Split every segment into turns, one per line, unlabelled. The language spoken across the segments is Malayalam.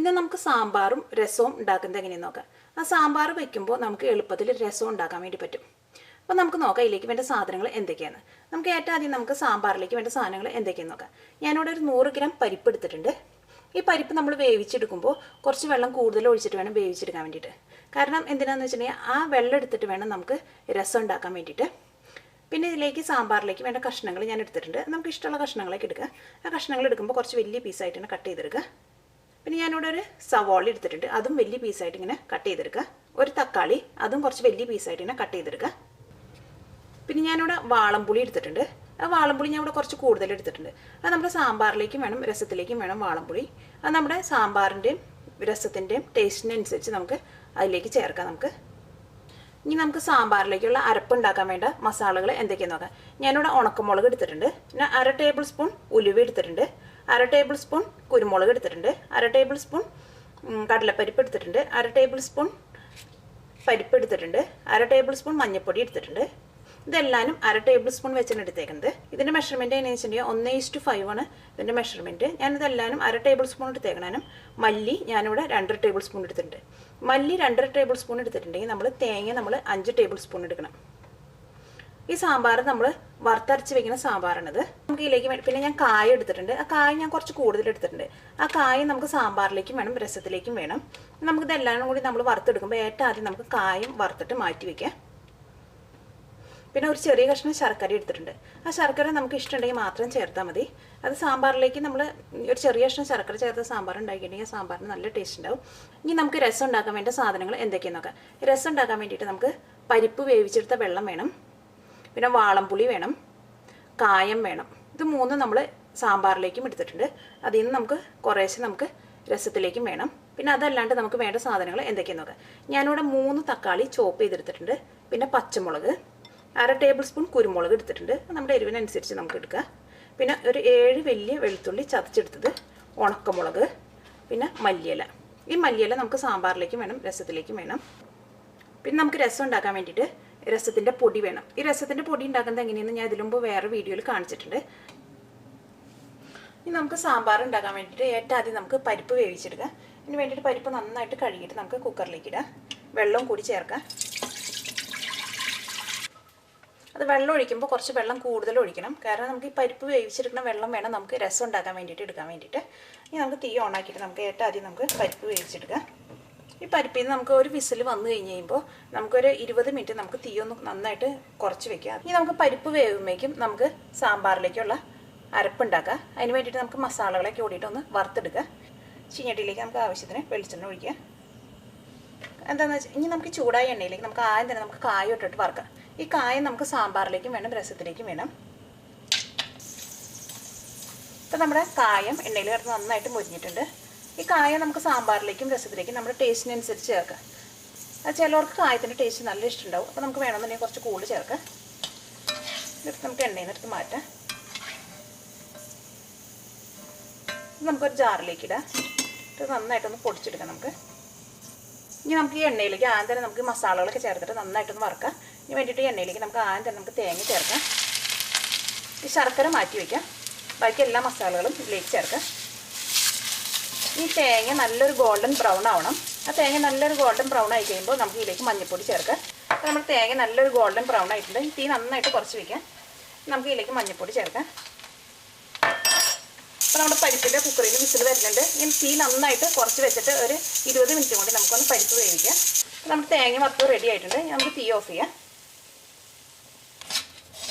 ഇന്ന് നമുക്ക് സാമ്പാറും രസവും ഉണ്ടാക്കുന്നത് എങ്ങനെയെന്ന് നോക്കാം. ആ സാമ്പാർ വയ്ക്കുമ്പോൾ നമുക്ക് എളുപ്പത്തിൽ രസം ഉണ്ടാക്കാൻ വേണ്ടി പറ്റും. അപ്പോൾ നമുക്ക് നോക്കാം ഇതിലേക്ക് വേണ്ട സാധനങ്ങൾ എന്തൊക്കെയാണ്. നമുക്ക് ഏറ്റവും ആദ്യം നമുക്ക് സാമ്പാറിലേക്ക് വേണ്ട സാധനങ്ങൾ എന്തൊക്കെയാണെന്ന് നോക്കാം. ഞാനിവിടെ ഒരു 100 ഗ്രാം പരിപ്പ് എടുത്തിട്ടുണ്ട്. ഈ പരിപ്പ് നമ്മൾ വേവിച്ചെടുക്കുമ്പോൾ കുറച്ച് വെള്ളം കൂടുതൽ ഒഴിച്ചിട്ട് വേണം വേവിച്ചെടുക്കാൻ വേണ്ടിയിട്ട്. കാരണം എന്തിനാണെന്ന് വെച്ചിട്ടുണ്ടെങ്കിൽ ആ വെള്ളം എടുത്തിട്ട് വേണം നമുക്ക് രസം ഉണ്ടാക്കാൻ വേണ്ടിയിട്ട്. പിന്നെ ഇതിലേക്ക് സാമ്പാറിലേക്ക് വേണ്ട കഷ്ണങ്ങൾ ഞാൻ എടുത്തിട്ടുണ്ട്. നമുക്ക് ഇഷ്ടമുള്ള കഷ്ണങ്ങളൊക്കെ എടുക്കുക. ആ കഷ്ണങ്ങൾ എടുക്കുമ്പോൾ കുറച്ച് വലിയ പീസായിട്ട് തന്നെ കട്ട് ചെയ്തെടുക്കുക. പിന്നെ ഞാനിവിടെ ഒരു സവാള എടുത്തിട്ടുണ്ട്. അതും വലിയ പീസായിട്ട് ഇങ്ങനെ കട്ട് ചെയ്തെടുക്കുക. ഒരു തക്കാളി, അതും കുറച്ച് വലിയ പീസായിട്ട് ഇങ്ങനെ കട്ട് ചെയ്തെടുക്കുക. പിന്നെ ഞാനിവിടെ വാളംപുളി എടുത്തിട്ടുണ്ട്. ആ വാളംപുളി ഞാൻ ഇവിടെ കുറച്ച് കൂടുതൽ എടുത്തിട്ടുണ്ട്. അത് നമ്മുടെ സാമ്പാറിലേക്കും വേണം രസത്തിലേക്കും വേണം വാളംപുളി. അത് നമ്മുടെ സാമ്പാറിൻ്റെയും രസത്തിൻ്റെയും ടേസ്റ്റിനനുസരിച്ച് നമുക്ക് അതിലേക്ക് ചേർക്കാം. ഇനി നമുക്ക് സാമ്പാറിലേക്കുള്ള അരപ്പ് ഉണ്ടാക്കാൻ വേണ്ട മസാലകൾ എന്തൊക്കെയാണെന്ന് നോക്കാം. ഞാനിവിടെ ഉണക്കമുളക് എടുത്തിട്ടുണ്ട്. പിന്നെ 1/2 ടേബിൾ സ്പൂൺ ഉലുവ എടുത്തിട്ടുണ്ട്. 1/2 ടേബിൾ സ്പൂൺ കുരുമുളക് എടുത്തിട്ടുണ്ട്. 1/2 ടേബിൾ സ്പൂൺ കടലപ്പരിപ്പ് എടുത്തിട്ടുണ്ട്. 1/2 ടേബിൾ സ്പൂൺ പരിപ്പ് എടുത്തിട്ടുണ്ട്. 1/2 ടേബിൾ സ്പൂൺ മഞ്ഞൾപ്പൊടി എടുത്തിട്ടുണ്ട്. ഇതെല്ലാനും 1/2 ടേബിൾ സ്പൂൺ വെച്ചാണ് എടുത്തേക്കുന്നത്. ഇതിൻ്റെ മെഷർമെൻറ്റ് എങ്ങനെയാണെന്ന് വെച്ചിട്ടുണ്ടെങ്കിൽ 1:5 ആണ് ഇതിൻ്റെ മെഷർമെൻറ്റ്. ഞാനിതെല്ലാനും 1/2 ടേബിൾ സ്പൂൺ എടുത്തേക്കണം. മല്ലി ഞാനിവിടെ 2 ടേബിൾ സ്പൂൺ എടുത്തിട്ടുണ്ട്. മല്ലി 2 ടേബിൾ സ്പൂൺ എടുത്തിട്ടുണ്ടെങ്കിൽ തേങ്ങ 5 ടേബിൾ സ്പൂൺ എടുക്കണം. ഈ സാമ്പാർ നമ്മൾ വറുത്തരച്ച് വെക്കുന്ന സാമ്പാറാണിത്. നമുക്ക് ഇതിലേക്ക് പിന്നെ ഞാൻ കായ എടുത്തിട്ടുണ്ട്. ആ കായ ഞാൻ കുറച്ച് കൂടുതൽ എടുത്തിട്ടുണ്ട്. ആ കായ നമുക്ക് സാമ്പാറിലേക്കും വേണം രസത്തിലേക്കും വേണം. നമുക്കിതെല്ലാം കൂടി നമ്മൾ വറുത്തെടുക്കുമ്പോൾ ഏറ്റവും ആദ്യം നമുക്ക് കായം വറുത്തിട്ട് മാറ്റി വയ്ക്കാം. പിന്നെ ഒരു ചെറിയ കഷ്ണം ശർക്കര എടുത്തിട്ടുണ്ട്. ആ ശർക്കര നമുക്ക് ഇഷ്ടമുണ്ടെങ്കിൽ മാത്രം ചേർത്താൽ മതി. അത് സാമ്പാറിലേക്ക് നമ്മൾ ഒരു ചെറിയ കഷ്ണം ശർക്കര ചേർത്ത് സാമ്പാർ ഉണ്ടാക്കിയിട്ടുണ്ടെങ്കിൽ സാമ്പാറിന് നല്ല ടേസ്റ്റ് ഉണ്ടാവും. ഇനി നമുക്ക് രസം ഉണ്ടാക്കാൻ വേണ്ട സാധനങ്ങൾ എന്തൊക്കെയാണെന്ന് നോക്കാം. രസം ഉണ്ടാക്കാൻ വേണ്ടിയിട്ട് നമുക്ക് പരിപ്പ് വേവിച്ചെടുത്ത വെള്ളം വേണം. പിന്നെ വാളംപുളി വേണം. കായം വേണം. ഇത് മൂന്നും നമ്മൾ സാമ്പാറിലേക്കും എടുത്തിട്ടുണ്ട്. അതിൽ നിന്ന് നമുക്ക് കുറേശ്ശെ നമുക്ക് രസത്തിലേക്കും വേണം. പിന്നെ അതല്ലാണ്ട് നമുക്ക് വേണ്ട സാധനങ്ങൾ എന്തൊക്കെയാണെന്ന് നോക്കാം. ഞാനിവിടെ 3 തക്കാളി ചോപ്പ് ചെയ്തെടുത്തിട്ടുണ്ട്. പിന്നെ പച്ചമുളക്, 1/2 ടേബിൾ സ്പൂൺ കുരുമുളക് എടുത്തിട്ടുണ്ട്. നമ്മുടെ എരിവിനനുസരിച്ച് നമുക്ക് എടുക്കുക. പിന്നെ ഒരു 7 വലിയ വെളുത്തുള്ളി ചതച്ചെടുത്തത്, ഉണക്കമുളക്, പിന്നെ മല്ലിയില. ഈ മല്ലിയില നമുക്ക് സാമ്പാറിലേക്കും വേണം രസത്തിലേക്കും വേണം. പിന്നെ നമുക്ക് രസം ഉണ്ടാക്കാൻ വേണ്ടിയിട്ട് രസത്തിൻ്റെ പൊടി വേണം. ഈ രസത്തിൻ്റെ പൊടി ഉണ്ടാക്കുന്നത് എങ്ങനെയെന്ന് ഞാൻ ഇതിനു മുമ്പ് വേറെ വീഡിയോയിൽ കാണിച്ചിട്ടുണ്ട്. ഇനി നമുക്ക് സാമ്പാർ ഉണ്ടാക്കാൻ വേണ്ടിയിട്ട് ഏറ്റവും ആദ്യം നമുക്ക് പരിപ്പ് വേവിച്ചെടുക്കുക. ഇതിന് വേണ്ടിയിട്ട് പരിപ്പ് നന്നായിട്ട് കഴുകിയിട്ട് നമുക്ക് കുക്കറിലേക്ക് ഇടാം. വെള്ളം കൂടി ചേർക്കാം. അത് വെള്ളം ഒഴിക്കുമ്പോൾ കുറച്ച് വെള്ളം കൂടുതൽ ഒഴിക്കണം. കാരണം നമുക്ക് ഈ പരിപ്പ് വേവിച്ചെടുക്കുന്ന വെള്ളം വേണം നമുക്ക് രസം ഉണ്ടാക്കാൻ വേണ്ടിയിട്ട് എടുക്കാൻ വേണ്ടിയിട്ട്. ഇനി നമുക്ക് തീ ഓണാക്കിയിട്ട് നമുക്ക് ഏറ്റവും ആദ്യം നമുക്ക് പരിപ്പ് വേവിച്ചെടുക്കാം. ഈ പരിപ്പിൽ നിന്ന് നമുക്ക് ഒരു വിസിൽ വന്നു കഴിഞ്ഞ് കഴിയുമ്പോൾ നമുക്കൊരു 20 മിനിറ്റ് നമുക്ക് തീ ഒന്ന് നന്നായിട്ട് കുറച്ച് വെക്കാം. ഇനി നമുക്ക് പരിപ്പ് വേവുമ്പോഴേക്കും നമുക്ക് സാമ്പാറിലേക്കുള്ള അരപ്പുണ്ടാക്കാം. അതിന് വേണ്ടിയിട്ട് നമുക്ക് മസാലകളൊക്കെ ഓടിയിട്ട് ഒന്ന് വറുത്തെടുക്കുക. ചീഞ്ഞട്ടിയിലേക്ക് നമുക്ക് ആവശ്യത്തിന് വെളിച്ചെണ്ണ ഒഴിക്കുക. എന്താണെന്ന് വെച്ചാൽ ഇനി നമുക്ക് ചൂടായ എണ്ണയിലേക്ക് നമുക്ക് ആദ്യം തന്നെ നമുക്ക് കായ ഇട്ടിട്ട് വറുക്കാം. ഈ കായം നമുക്ക് സാമ്പാറിലേക്കും വേണം രസത്തിലേക്കും വേണം. ഇപ്പം നമ്മുടെ കായം എണ്ണയിൽ കിടന്ന് നന്നായിട്ട് മുരിഞ്ഞിട്ടുണ്ട്. ഈ കായം നമുക്ക് സാമ്പാറിലേക്കും രസത്തിലേക്കും നമ്മുടെ ടേസ്റ്റിനനുസരിച്ച് ചേർക്കാം. ചിലവർക്ക് കായത്തിൻ്റെ ടേസ്റ്റ് നല്ല ഇഷ്ടമുണ്ടാവും. അപ്പോൾ നമുക്ക് വേണമെന്നുണ്ടെങ്കിൽ കുറച്ച് കൂടുതൽ ചേർക്കാം. എന്നിട്ട് നമുക്ക് എണ്ണയിൽ നിന്ന് എടുത്ത് മാറ്റാം. നമുക്കൊരു ജാറിലേക്ക് ഇടാം. ഇത് നന്നായിട്ടൊന്ന് പൊടിച്ചെടുക്കാം. ഇനി നമുക്ക് ഈ എണ്ണയിലേക്ക് ആദ്യം തന്നെ നമുക്ക് മസാലകളൊക്കെ ചേർത്തിട്ട് നന്നായിട്ടൊന്ന് വറുക്കാം. ഇനി വേണ്ടിയിട്ട് ഈ എണ്ണയിലേക്ക് നമുക്ക് ആദ്യം തന്നെ നമുക്ക് തേങ്ങ ചേർക്കാം. ഈ ശർക്കര മാറ്റി വയ്ക്കാം. ബാക്കി എല്ലാ മസാലകളും ഇതിലേക്ക് ചേർക്കാം. ഈ തേങ്ങ നല്ലൊരു ഗോൾഡൻ ബ്രൗൺ ആവണം. ആ തേങ്ങ നല്ലൊരു ഗോൾഡൻ ബ്രൗൺ ആയി കഴിയുമ്പോൾ നമുക്ക് ഇതിലേക്ക് മഞ്ഞൾപ്പൊടി ചേർക്കാം. അപ്പോൾ നമ്മൾ തേങ്ങ നല്ലൊരു ഗോൾഡൻ ബ്രൗൺ ആയിട്ടുണ്ട്. ഈ തീ നന്നായിട്ട് കുറച്ച് വയ്ക്കാം. നമുക്ക് ഇതിലേക്ക് മഞ്ഞൾപ്പൊടി ചേർക്കാം. അപ്പോൾ നമ്മുടെ പരിപ്പിൻ്റെ കുക്കറിൽ നിന്ന് വിസിൽ വരുന്നുണ്ട്. ഇനി തീ നന്നായിട്ട് കുറച്ച് വെച്ചിട്ട് ഒരു 20 മിനിറ്റ് കൊണ്ട് നമുക്കൊന്ന് പരിപ്പ് വേവിക്കാം. അപ്പോൾ നമ്മുടെ തേങ്ങ വറുത്ത് റെഡി ആയിട്ടുണ്ട്. നമുക്ക് തീ ഓഫ് ചെയ്യാം.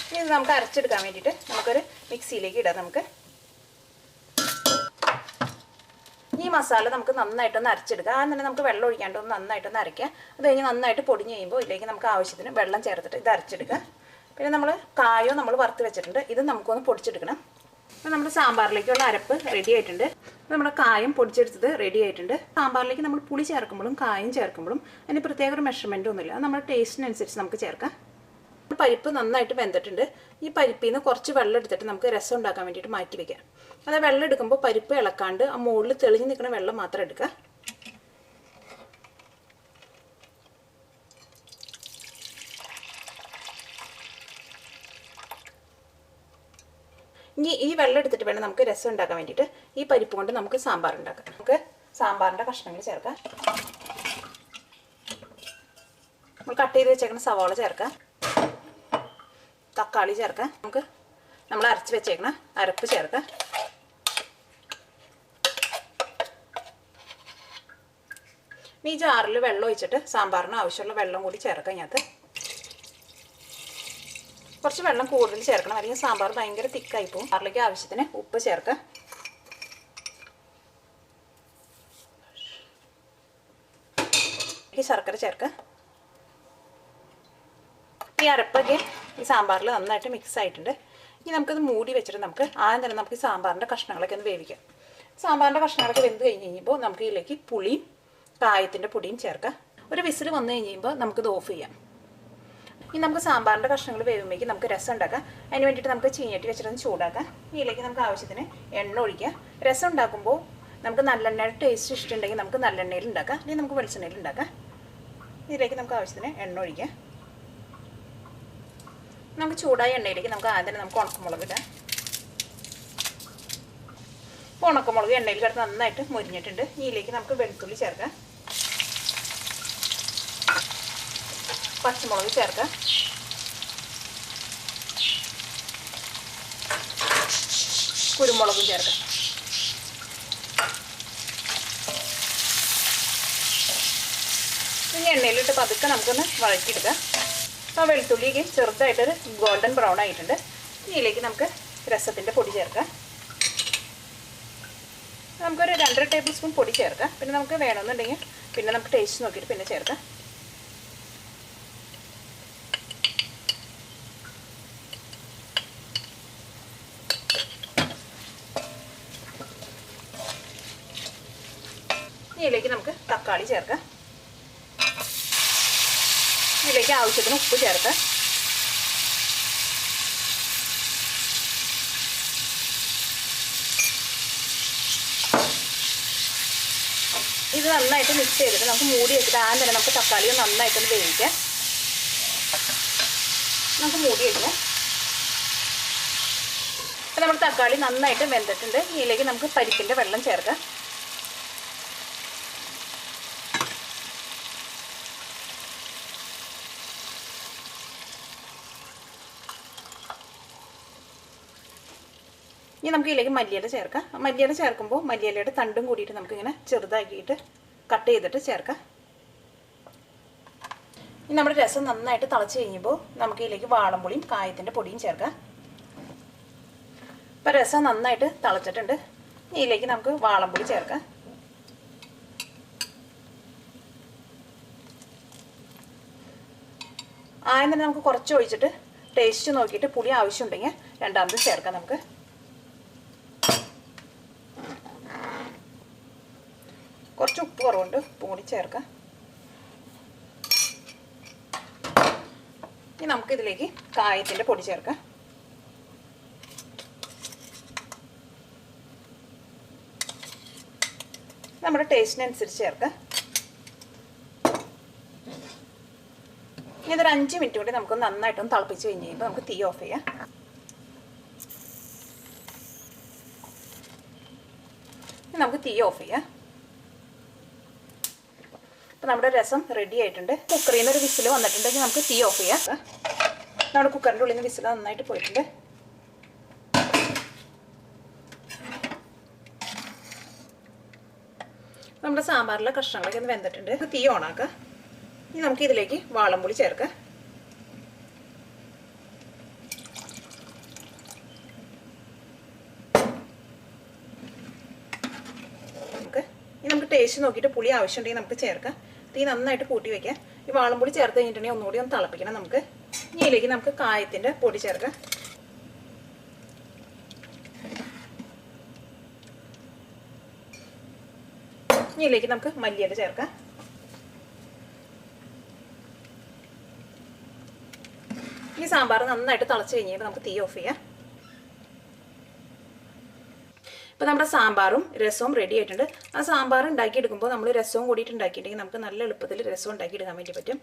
ഇനി ഇത് നമുക്ക് അരച്ചെടുക്കാൻ വേണ്ടിയിട്ട് നമുക്കൊരു മിക്സിയിലേക്ക് ഇടാം. നമുക്ക് ഈ മസാല നമുക്ക് നന്നായിട്ടൊന്ന് അരച്ചെടുക്കാം. ആദ്യം തന്നെ നമുക്ക് വെള്ളം ഒഴിക്കാണ്ട് ഒന്ന് നന്നായിട്ടൊന്ന് അരയ്ക്കാം. അത് കഴിഞ്ഞ് നന്നായിട്ട് പൊടിഞ്ഞ് കഴിയുമ്പോൾ ഇതിലേക്ക് നമുക്ക് ആവശ്യത്തിന് വെള്ളം ചേർത്തിട്ട് ഇത് അരച്ചെടുക്കാം. പിന്നെ നമ്മൾ കായോ നമ്മൾ വറുത്ത് വെച്ചിട്ടുണ്ട്. ഇത് നമുക്കൊന്ന് പൊടിച്ചെടുക്കണം. അപ്പോൾ നമ്മുടെ സാമ്പാറിലേക്കുള്ള അരപ്പ് റെഡി ആയിട്ടുണ്ട്. നമ്മുടെ കായം പൊടിച്ചെടുത്തത് റെഡി ആയിട്ടുണ്ട്. സാമ്പാറിലേക്ക് നമ്മൾ പുളി ചേർക്കുമ്പോഴും കായം ചേർക്കുമ്പോഴും അതിന് പ്രത്യേക ഒരു മെഷർമെൻറ്റും ഒന്നുമില്ല. അത് നമ്മുടെ ടേസ്റ്റിനനുസരിച്ച് നമുക്ക് ചേർക്കാം. പരിപ്പ് നന്നായിട്ട് വെന്തിട്ടുണ്ട്. ഈ പരിപ്പിൽ നിന്ന് കുറച്ച് വെള്ളം എടുത്തിട്ട് നമുക്ക് രസം ഉണ്ടാക്കാൻ വേണ്ടിയിട്ട് മാറ്റി വയ്ക്കാം. അത് വെള്ളം എടുക്കുമ്പോൾ പരിപ്പ് ഇളക്കാണ്ട് ആ മുകളിൽ തെളിഞ്ഞ് നിൽക്കുന്ന വെള്ളം മാത്രം എടുക്കുക. ഇനി ഈ വെള്ളം എടുത്തിട്ട് വേണം നമുക്ക് രസം ഉണ്ടാക്കാൻ വേണ്ടിയിട്ട്. ഈ പരിപ്പ് കൊണ്ട് നമുക്ക് സാമ്പാർ ഉണ്ടാക്കാം. നമുക്ക് സാമ്പാറിൻ്റെ കഷ്ണങ്ങൾ ചേർക്കാം. നമ്മൾ കട്ട് ചെയ്ത് വെച്ചേക്കുന്ന സവാള ചേർക്കാം. തക്കാളി ചേർക്കാം. നമുക്ക് നമ്മൾ അരച്ച് വെച്ചേക്കുന്ന അരപ്പ് ചേർക്കാം. ഈ ജാറിൽ വെള്ളം ഒഴിച്ചിട്ട് സാമ്പാറിന് ആവശ്യമുള്ള വെള്ളം കൂടി ചേർക്കാം. ഇതിനകത്ത് കുറച്ച് വെള്ളം കൂടുതൽ ചേർക്കണം, അല്ലെങ്കിൽ സാമ്പാർ ഭയങ്കര തിക്കായി പോകും. അതിലേക്ക് ആവശ്യത്തിന് ഉപ്പ് ചേർക്കാം. ശർക്കര ചേർക്കാം. ഈ അരപ്പൊക്കെ ഈ സാമ്പാറിൽ നന്നായിട്ട് മിക്സ് ആയിട്ടുണ്ട്. ഇനി നമുക്കത് മൂടി വെച്ചിട്ട് നമുക്ക് ആദ്യം തന്നെ നമുക്ക് ഈ സാമ്പാറിൻ്റെ കഷ്ണങ്ങളൊക്കെ ഒന്ന് വേവിക്കാം. സാമ്പാറിൻ്റെ കഷ്ണങ്ങളൊക്കെ വെന്ത് കഴിഞ്ഞ് കഴിയുമ്പോൾ നമുക്ക് ഇതിലേക്ക് പുളിയും കായത്തിൻ്റെ പൊടിയും ചേർക്കാം. ഒരു വിസിൽ വന്നു കഴിയുമ്പോൾ നമുക്കിത് ഓഫ് ചെയ്യാം. ഇനി നമുക്ക് സാമ്പാറിൻ്റെ കഷ്ണങ്ങൾ വേവുമ്പോഴേക്ക് നമുക്ക് രസം ഉണ്ടാക്കാം. അതിന് വേണ്ടിയിട്ട് നമുക്ക് ചീഞ്ഞട്ടി വെച്ചിട്ടൊന്ന് ചൂടാക്കാം. ഇതിലേക്ക് നമുക്ക് ആവശ്യത്തിന് എണ്ണ ഒഴിക്കാം. രസം ഉണ്ടാക്കുമ്പോൾ നമുക്ക് നല്ലെണ്ണയുടെ ടേസ്റ്റ് ഇഷ്ടമുണ്ടെങ്കിൽ നമുക്ക് നല്ലെണ്ണയിൽ ഉണ്ടാക്കാം, അല്ലെങ്കിൽ നമുക്ക് വെളിച്ചെണ്ണയിൽ ഉണ്ടാക്കാം. ഇതിലേക്ക് നമുക്ക് ആവശ്യത്തിന് എണ്ണ ഒഴിക്കാം. നമുക്ക് ചൂടായ എണ്ണയിലേക്ക് നമുക്ക് ആദ്യം തന്നെ നമുക്ക് ഉണക്കമുളക് ഇടാം. ഇപ്പോൾ ഉണക്കമുളക് എണ്ണയിൽ കിടന്ന് നന്നായിട്ട് മുരിഞ്ഞിട്ടുണ്ട്. ഇതിലേക്ക് നമുക്ക് വെളുത്തുള്ളി ചേർക്കാം. പച്ചമുളക് ചേർക്കാം. കുരുമുളകും ചേർക്കാം. ഇനി എണ്ണയിലിട്ട് പതുക്കെ നമുക്കൊന്ന് വഴറ്റിയെടുക്കാം. അപ്പോൾ വെളുത്തുള്ളിക്ക് ചെറുതായിട്ടൊരു ഗോൾഡൻ ബ്രൗൺ ആയിട്ടുണ്ട്. ഇതിലേക്ക് നമുക്ക് രസത്തിൻ്റെ പൊടി ചേർക്കാം. നമുക്കൊരു 2.5 ടേബിൾ സ്പൂൺ പൊടി ചേർക്കാം. പിന്നെ നമുക്ക് വേണമെന്നുണ്ടെങ്കിൽ പിന്നെ നമുക്ക് ടേസ്റ്റ് നോക്കിയിട്ട് പിന്നെ ചേർക്കാം. ഇതിലേക്ക് നമുക്ക് തക്കാളി ചേർക്കാം. ഇതിലേക്ക് ആവശ്യത്തിന് ഉപ്പ് ചേർക്കാം. ഇത് നന്നായിട്ട് മിക്സ് ചെയ്തിട്ട് നമുക്ക് മൂടി വെച്ചിട്ട് ആദ്യം തന്നെ നമുക്ക് തക്കാളി നന്നായിട്ടൊന്ന് വേവിക്കാം. നമുക്ക് മൂടി വയ്ക്കാം. അപ്പോൾ നമ്മുടെ തക്കാളി നന്നായിട്ട് വെന്തിട്ടുണ്ട്. ഇതിലേക്ക് നമുക്ക് പരിപ്പിൻ്റെ വെള്ളം ചേർക്കാം. ഇനി നമുക്ക് ഇതിലേക്ക് മല്ലിയില ചേർക്കാം. മല്ലിയില ചേർക്കുമ്പോൾ മല്ലിയിലയുടെ തണ്ടും കൂടിയിട്ട് നമുക്കിങ്ങനെ ചെറുതാക്കിയിട്ട് കട്ട് ചെയ്തിട്ട് ചേർക്കാം. ഇനി നമ്മുടെ രസം നന്നായിട്ട് തിളച്ച് കഴിയുമ്പോൾ നമുക്ക് ഇതിലേക്ക് വാളംപുളിയും കായത്തിൻ്റെ പൊടിയും ചേർക്കാം. ഇപ്പോൾ രസം നന്നായിട്ട് തിളച്ചിട്ടുണ്ട്. ഇതിലേക്ക് നമുക്ക് വാളംപുളി ചേർക്കാം. ആദ്യം തന്നെ നമുക്ക് കുറച്ച് ഒഴിച്ചിട്ട് ടേസ്റ്റ് നോക്കിയിട്ട് പുളി ആവശ്യമുണ്ടെങ്കിൽ രണ്ടാമത് ചേർക്കാം. നമുക്ക് കുറച്ച് ഉപ്പ് കുറവുണ്ട്, ഉപ്പും കൂടി ചേർക്കാം. ഇനി നമുക്കിതിലേക്ക് കായത്തിൻ്റെ പൊടി ചേർക്കാം. നമ്മുടെ ടേസ്റ്റിനനുസരിച്ച് ചേർക്കാം. ഇനി ഇതൊരു 5 മിനിറ്റ് കൂടി നമുക്ക് നന്നായിട്ടൊന്ന് തിളപ്പിച്ച് കഴിഞ്ഞ് കഴിയുമ്പോൾ നമുക്ക് തീ ഓഫ് ചെയ്യാം. നമുക്ക് തീ ഓഫ് ചെയ്യാം. അപ്പോൾ നമ്മുടെ രസം റെഡി ആയിട്ടുണ്ട്. കുക്കറിൽ നിന്ന് ഒരു വിസിൽ വന്നിട്ടുണ്ടെങ്കിൽ നമുക്ക് തീ ഓഫ് ചെയ്യാം. നമ്മുടെ കുക്കറിൻ്റെ ഉള്ളിൽ നിന്ന് വിസിൽ നന്നായിട്ട് പോയിട്ടുണ്ട്. നമ്മുടെ സാമ്പാറിലെ കഷ്ണങ്ങളൊക്കെ ഒന്ന് വെന്തിട്ടുണ്ട്. തീ ഓണാക്കാം. ഇനി നമുക്ക് ഇതിലേക്ക് വാളംപുളി ചേർക്കാം. ഇനി നമുക്ക് ടേസ്റ്റ് നോക്കിയിട്ട് പുളി ആവശ്യമുണ്ടെങ്കിൽ നമുക്ക് ചേർക്കാം. തീ നന്നായിട്ട് കൂട്ടി വയ്ക്കാം. ഈ വാളംപുളി ചേർത്ത് കഴിഞ്ഞിട്ടുണ്ടെങ്കിൽ ഒന്നുകൂടി ഒന്ന് തിളപ്പിക്കണം നമുക്ക്. ഇനി ഇതിലേക്ക് നമുക്ക് കായത്തിൻ്റെ പൊടി ചേർക്കാം. ഇനി ഇതിലേക്ക് നമുക്ക് മല്ലിയില ചേർക്കാം. ഈ സാമ്പാർ നന്നായിട്ട് തിളച്ച് കഴിഞ്ഞിട്ട് നമുക്ക് തീ ഓഫ് ചെയ്യാം. ഇപ്പോൾ നമ്മുടെ സാമ്പാറും രസവും റെഡി ആയിട്ടുണ്ട്. ആ സാമ്പാർ ഉണ്ടാക്കിയെടുക്കുമ്പോൾ നമ്മൾ രസവും കൂടിയിട്ട് ഉണ്ടാക്കിയിട്ടുണ്ടെങ്കിൽ നമുക്ക് നല്ല എളുപ്പത്തിൽ രസം ഉണ്ടാക്കിയെടുക്കാൻ വേണ്ടി പറ്റും.